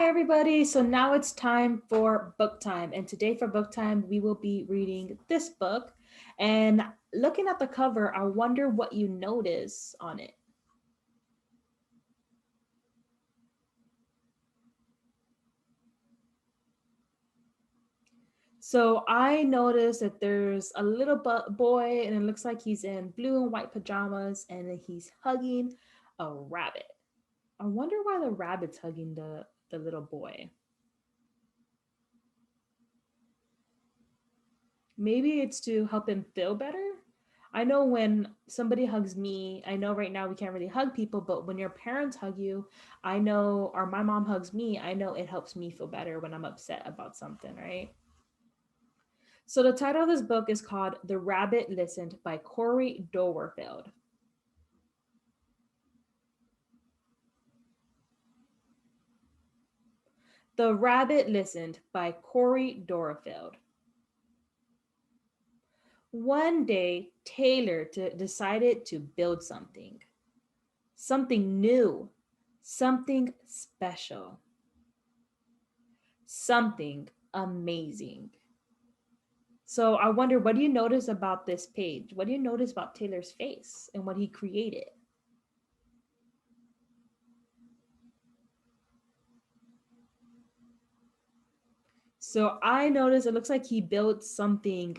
everybody. So now it's time for book time. And today for book time, we will be reading this book. And looking at the cover, I wonder what you notice on it. So I noticed that there's a little boy, and it looks like he's in blue and white pajamas, and he's hugging a rabbit. I wonder why the rabbit's hugging the little boy. Maybe it's to help him feel better. I know when somebody hugs me, I know right now we can't really hug people, but when your parents hug you, I know, or my mom hugs me, I know it helps me feel better when I'm upset about something, right? So the title of this book is called The Rabbit Listened by Corey Dowerfield. The Rabbit Listened by Corey Dowerfield. One day, Taylor decided to build something new, something special, something amazing. So I wonder, what do you notice about this page? What do you notice about Taylor's face and what he created? So I noticed it looks like he built something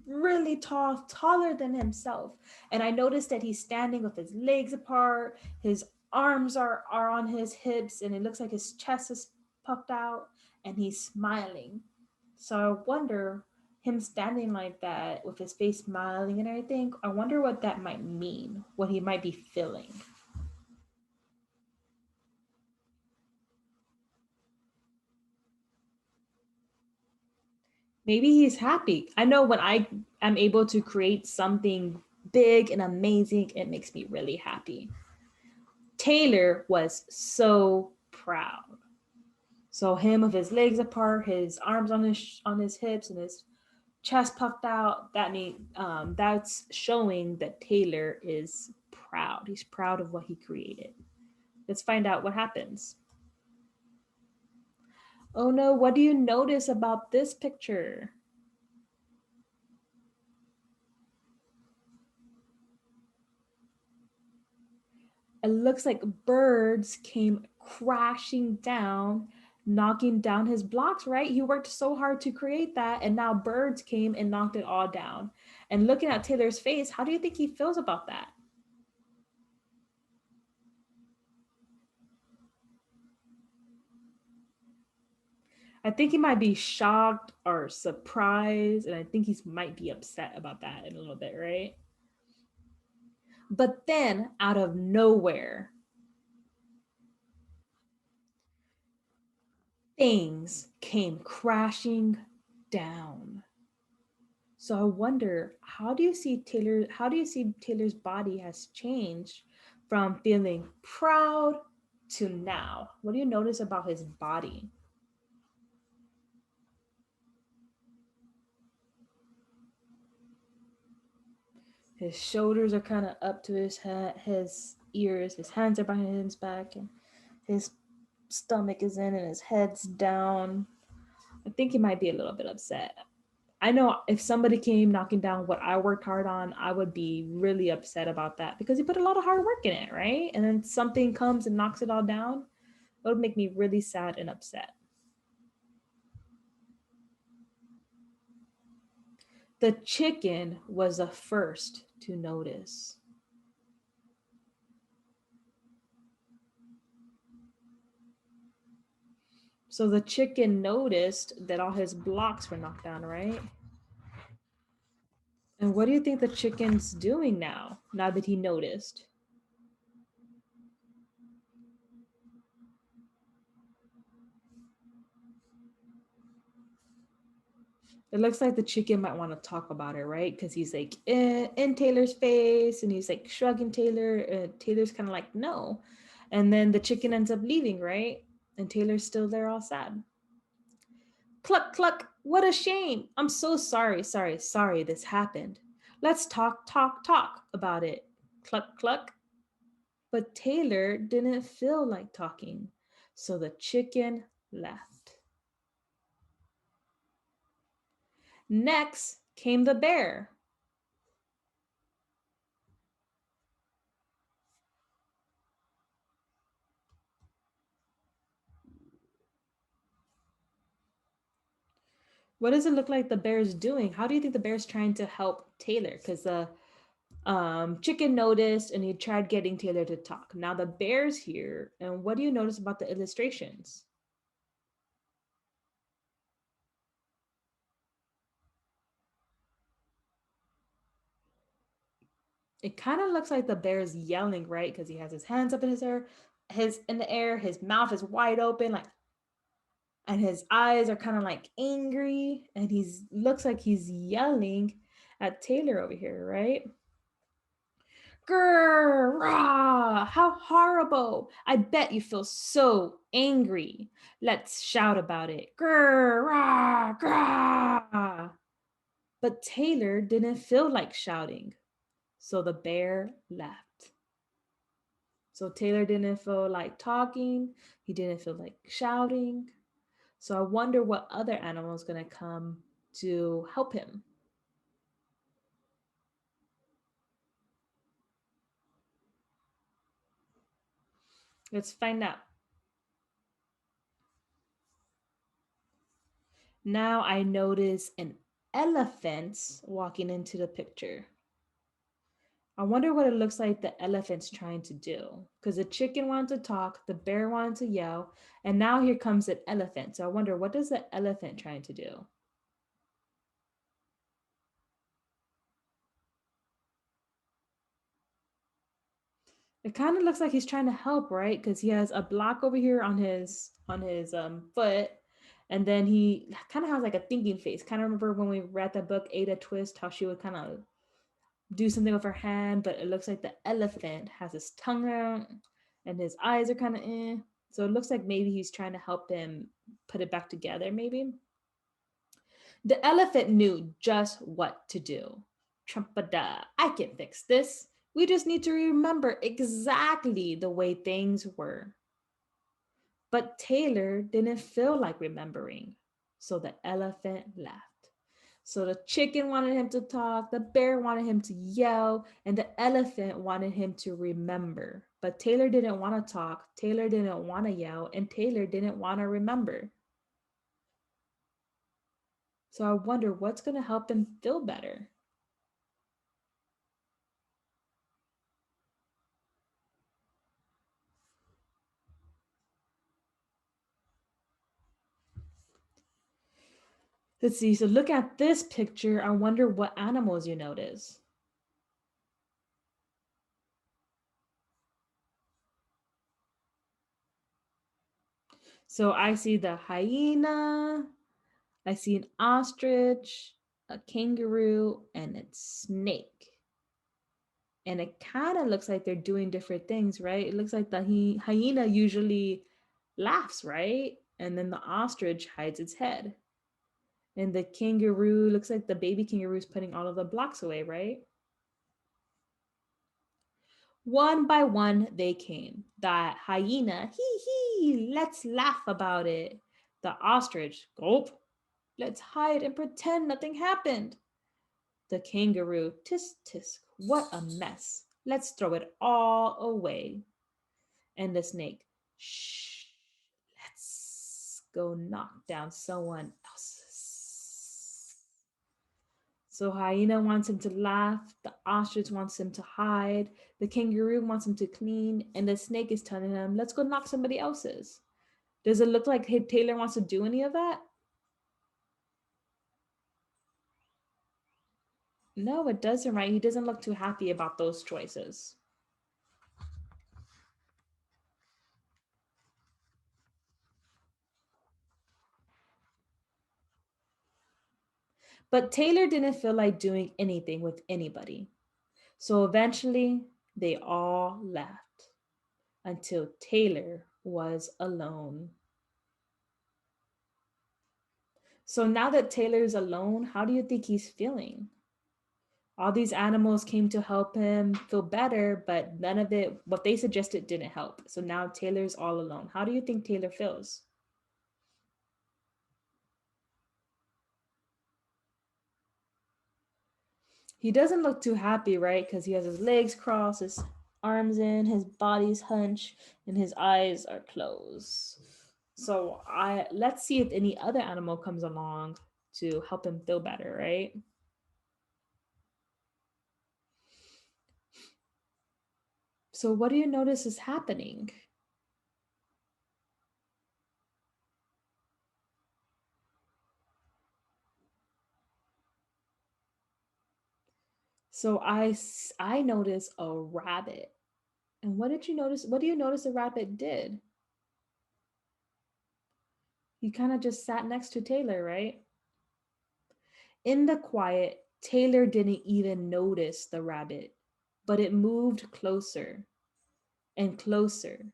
really tall, taller than himself. And I noticed that he's standing with his legs apart, his arms are on his hips, and it looks like his chest is puffed out and he's smiling. So I wonder, him standing like that with his face smiling and everything, I wonder what that might mean, what he might be feeling. Maybe he's happy. I know when I am able to create something big and amazing, it makes me really happy. Taylor was so proud. So him with his legs apart, his arms on his hips, and his chest puffed out. That's showing that Taylor is proud. He's proud of what he created. Let's find out what happens. Oh no, what do you notice about this picture? It looks like birds came crashing down, knocking down his blocks, right? He worked so hard to create that, and now birds came and knocked it all down. And looking at Taylor's face, how do you think he feels about that? I think he might be shocked or surprised, and I think he might be upset about that in a little bit, right? But then, out of nowhere, things came crashing down. So I wonder, how do you see Taylor's body has changed from feeling proud to now? What do you notice about his body? His shoulders are kind of up to his head, his ears, his hands are behind his back, and his stomach is in and his head's down. I think he might be a little bit upset. I know if somebody came knocking down what I worked hard on, I would be really upset about that because he put a lot of hard work in it, right? And then something comes and knocks it all down. It would make me really sad and upset. The chicken was the first to notice. So the chicken noticed that all his blocks were knocked down, right? And what do you think the chicken's doing now that he noticed? It looks like the chicken might want to talk about it, right? Because he's like in Taylor's face and he's like shrugging Taylor. Taylor's kind of like, no. And then the chicken ends up leaving, right? And Taylor's still there all sad. Cluck, cluck, what a shame. I'm so sorry this happened. Let's talk about it. Cluck, cluck. But Taylor didn't feel like talking. So the chicken left. Next came the bear. What does it look like the bear's doing? How do you think the bear's trying to help Taylor? Because the chicken noticed and he tried getting Taylor to talk. Now the bear's here. And what do you notice about the illustrations? It kind of looks like the bear's yelling, right? Because he has his hands up in his in the air, his mouth is wide open, like, and his eyes are kind of like angry, and he's looks like he's yelling at Taylor over here, right? Grr, rah, how horrible. I bet you feel so angry. Let's shout about it. Grr, rah, grah. But Taylor didn't feel like shouting, so the bear left. So Taylor didn't feel like talking. He didn't feel like shouting. So I wonder what other animal is going to come to help him. Let's find out. Now I notice an elephant walking into the picture. I wonder what it looks like the elephant's trying to do. Because the chicken wanted to talk, the bear wanted to yell, and now here comes an elephant. So I wonder, what is the elephant trying to do? It kind of looks like he's trying to help, right? Because he has a block over here on his foot, and then he kind of has like a thinking face. Kind of remember when we read the book Ada Twist, how she would kind of do something with her hand, but it looks like the elephant has his tongue out and his eyes are kind of in. So it looks like maybe he's trying to help him put it back together, maybe. The elephant knew just what to do. Trumpada, I can fix this. We just need to remember exactly the way things were. But Taylor didn't feel like remembering, so the elephant left. So the chicken wanted him to talk, the bear wanted him to yell, and the elephant wanted him to remember. But Taylor didn't want to talk, Taylor didn't want to yell, and Taylor didn't want to remember. So I wonder what's going to help him feel better. Let's see. So look at this picture. I wonder what animals you notice. So I see the hyena, I see an ostrich, a kangaroo, and a snake. And it kind of looks like they're doing different things, right? It looks like the hyena usually laughs, right? And then the ostrich hides its head. And the kangaroo looks like the baby kangaroo is putting all of the blocks away, right? One by one, they came. The hyena, hee hee, let's laugh about it. The ostrich, gulp, let's hide and pretend nothing happened. The kangaroo, tisk tisk, what a mess. Let's throw it all away. And the snake, shh, let's go knock down someone else's. So hyena wants him to laugh, the ostrich wants him to hide, the kangaroo wants him to clean, and the snake is telling him, let's go knock somebody else's. Does it look like Taylor wants to do any of that? No, it doesn't, right? He doesn't look too happy about those choices. But Taylor didn't feel like doing anything with anybody. So eventually, they all left until Taylor was alone. So now that Taylor's alone, how do you think he's feeling? All these animals came to help him feel better, but none of it, what they suggested, didn't help. So now Taylor's all alone. How do you think Taylor feels? He doesn't look too happy, right? Because he has his legs crossed, his arms in, his body's hunched, and his eyes are closed. So I let's see if any other animal comes along to help him feel better, right? So what do you notice is happening? So I notice a rabbit. And what did you notice? What do you notice the rabbit did? He kind of just sat next to Taylor, right? In the quiet, Taylor didn't even notice the rabbit, but it moved closer and closer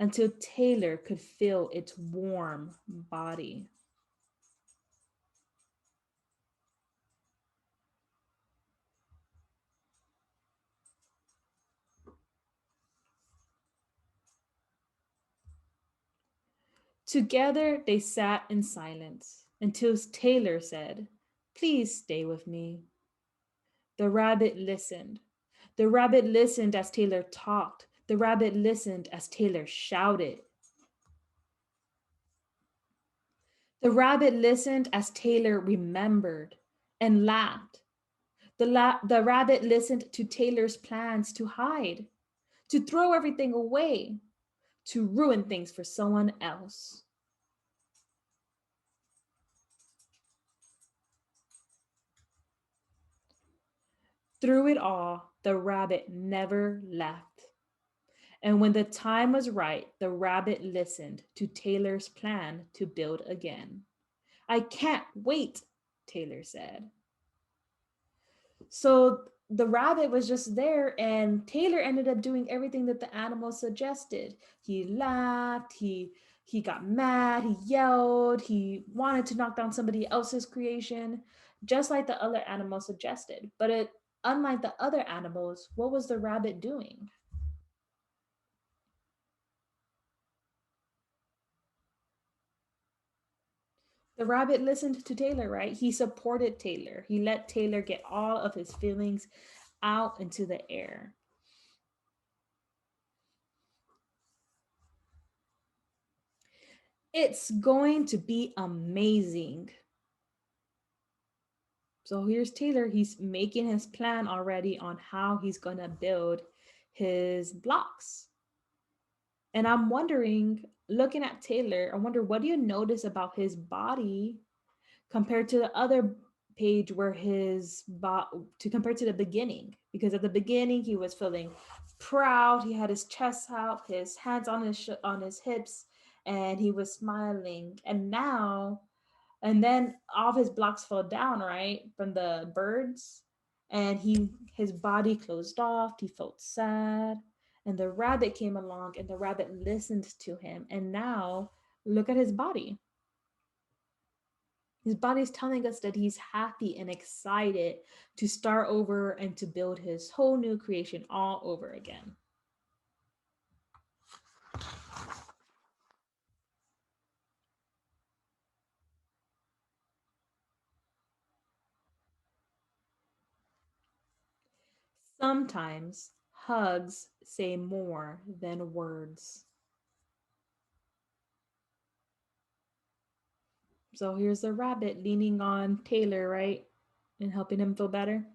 until Taylor could feel its warm body. Together, they sat in silence until Taylor said, "Please stay with me." The rabbit listened. The rabbit listened as Taylor talked. The rabbit listened as Taylor shouted. The rabbit listened as Taylor remembered and laughed. The rabbit listened to Taylor's plans to hide, to throw everything away, to ruin things for someone else. Through it all, the rabbit never left. And when the time was right, the rabbit listened to Taylor's plan to build again. "I can't wait," Taylor said. So the rabbit was just there, and Taylor ended up doing everything that the animal suggested. He laughed, he got mad, he yelled, he wanted to knock down somebody else's creation, just like the other animals suggested. But unlike the other animals, what was the rabbit doing? The rabbit listened to Taylor, right? He supported Taylor. He let Taylor get all of his feelings out into the air. It's going to be amazing. So here's Taylor. He's making his plan already on how he's going to build his blocks. And I'm wondering, looking at Taylor, I wonder, what do you notice about his body compared to the other page where to compare to the beginning? Because at the beginning he was feeling proud, he had his chest out, his hands on his hips, and he was smiling. And then all of his blocks fell down, right, from the birds, and his body closed off. He felt sad, and the rabbit came along, and the rabbit listened to him. And now look at his body. His body's telling us that he's happy and excited to start over and to build his whole new creation all over again. Sometimes hugs say more than words. So here's the rabbit leaning on Taylor, right? And helping him feel better.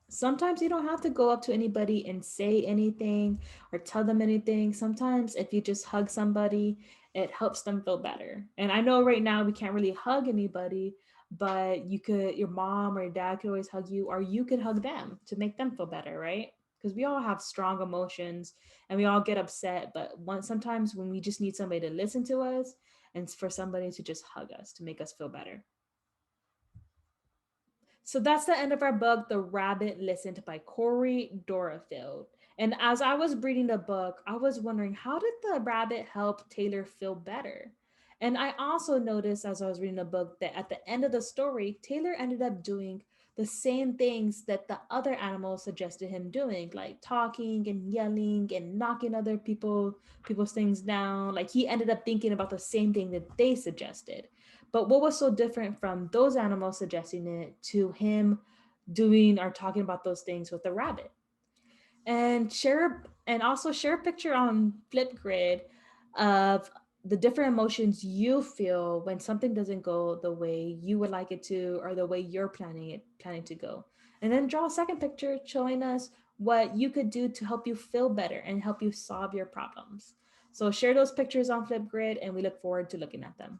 Sometimes you don't have to go up to anybody and say anything or tell them anything. Sometimes if you just hug somebody, it helps them feel better. And I know right now we can't really hug anybody, but your mom or your dad could always hug you, or you could hug them to make them feel better, right? Because we all have strong emotions and we all get upset, but sometimes when we just need somebody to listen to us and for somebody to just hug us to make us feel better. So that's the end of our book, The Rabbit Listened by Corey Dorafield. And as I was reading the book, I was wondering, how did the rabbit help Taylor feel better? And I also noticed as I was reading the book that at the end of the story, Taylor ended up doing the same things that the other animals suggested him doing, like talking and yelling and knocking other people's things down. Like he ended up thinking about the same thing that they suggested. But what was so different from those animals suggesting it to him doing or talking about those things with the rabbit? And also share a picture on Flipgrid of the different emotions you feel when something doesn't go the way you would like it to or the way you're planning to go. And then draw a second picture showing us what you could do to help you feel better and help you solve your problems. So share those pictures on Flipgrid and we look forward to looking at them.